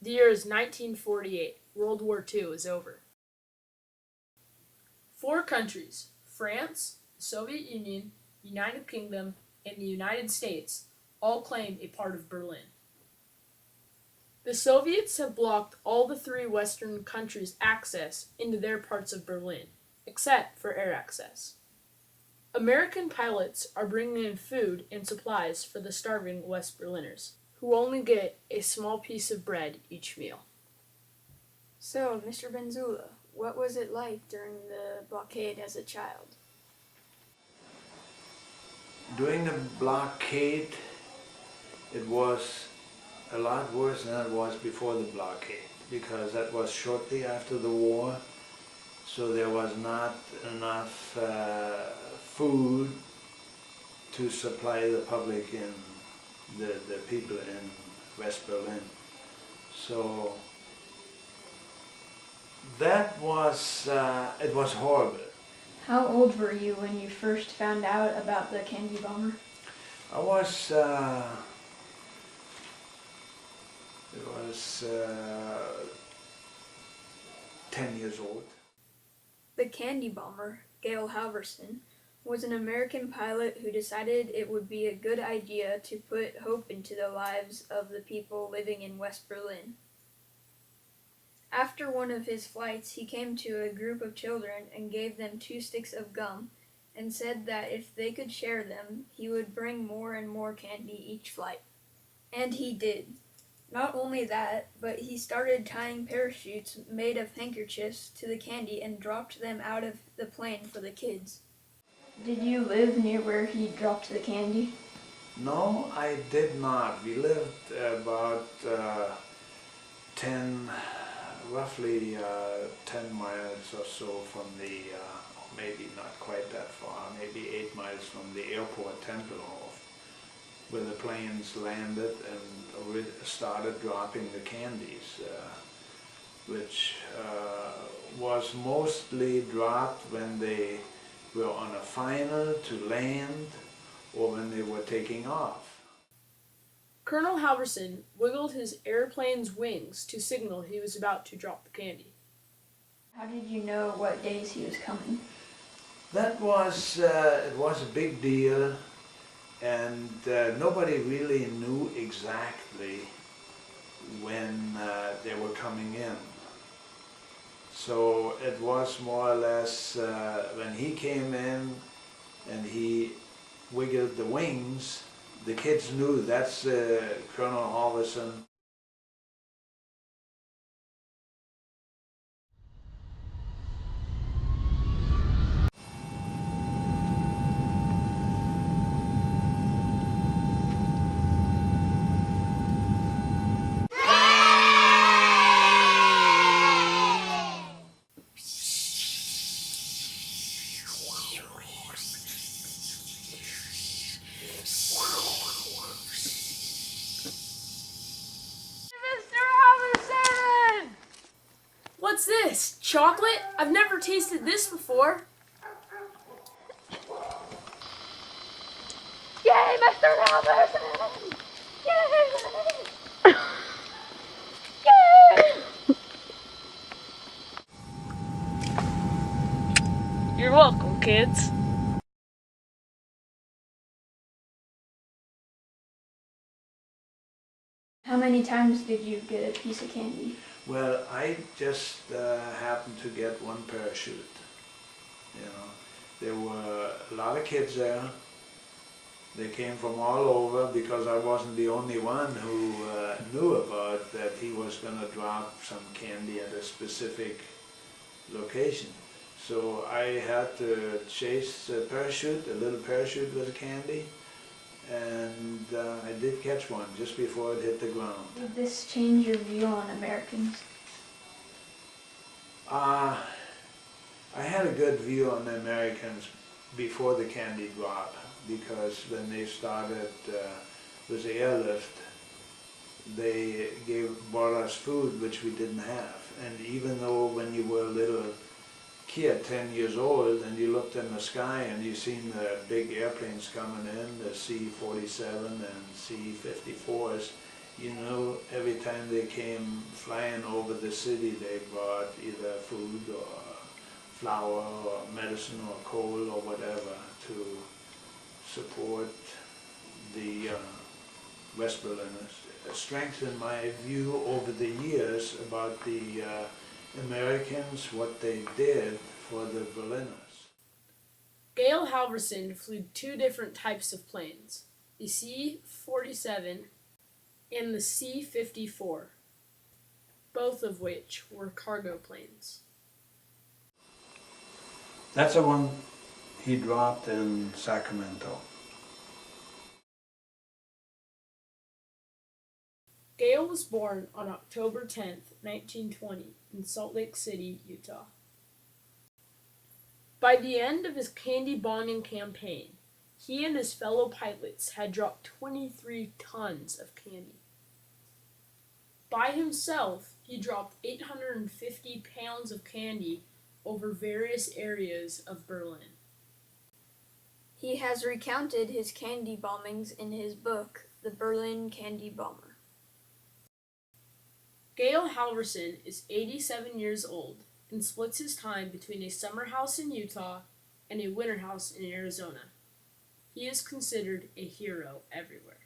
The year is 1948. World War II is over. Four countries, France, the Soviet Union, United Kingdom, and the United States, all claim a part of Berlin. The Soviets have blocked all the three Western countries' access into their parts of Berlin, except for air access. American pilots are bringing in food and supplies for the starving West Berliners, who only get a small piece of bread each meal. So, Mr. Benzula, what was it like during the blockade as a child? During the blockade, it was a lot worse than it was before the blockade, because that was shortly after the war, so there was not enough food to supply the public in the people in West Berlin. So that was, it was horrible. How old were you when you first found out about the candy bomber? I was, it was 10 years old. The candy bomber, Gail Halvorsen, was an American pilot who decided it would be a good idea to put hope into the lives of the people living in West Berlin. After one of his flights, he came to a group of children and gave them 2 sticks of gum and said that if they could share them, he would bring more and more candy each flight. And he did. Not only that, but he started tying parachutes made of handkerchiefs to the candy and dropped them out of the plane for the kids. Did you live near where he dropped the candy? No, I did not. We lived about 10, roughly 10 miles or so from the, maybe not quite that far, maybe 8 miles from the airport Tempelhof, where the planes landed and started dropping the candies, which was mostly dropped when they were on a final to land or when they were taking off. Colonel Halvorsen wiggled his airplane's wings to signal he was about to drop the candy. How did you know what days he was coming? That was, it was a big deal, and nobody really knew exactly when they were coming in. So it was more or less when he came in and he wiggled the wings, the kids knew that's Colonel Halvorsen. What's this? Chocolate? I've never tasted this before. Yay, Mr. Halvorsen! Yay! Yay! You're welcome, kids. How many times did you get a piece of candy? Well, I just happened to get one parachute. You know, there were a lot of kids there. They came from all over because I wasn't the only one who knew about that he was going to drop some candy at a specific location. So I had to chase a parachute, a little parachute with candy, and I did catch one just before it hit the ground. Did this change your view on Americans? I had a good view on the Americans before the candy drop, because when they started with the airlift, they brought us food which we didn't have. And even though when you were a little kid, 10 years old, and you looked in the sky and you seen the big airplanes coming in, the C-47 and C-54s, You know, every time they came flying over the city, they brought either food or flour or medicine or coal or whatever to support the West Berliners. It strengthened my view over the years about the Americans, what they did for the Berliners. Gail Halvorsen flew two different types of planes, the C-47 and the C-54, both of which were cargo planes. That's the one he dropped in Sacramento. Gail was born on October 10th, 1920, in Salt Lake City, Utah. By the end of his candy bombing campaign, he and his fellow pilots had dropped 23 tons of candy. By himself, he dropped 850 pounds of candy over various areas of Berlin. He has recounted his candy bombings in his book, The Berlin Candy Bomber. Gail Halvorsen is 87 years old and splits his time between a summer house in Utah and a winter house in Arizona. He is considered a hero everywhere.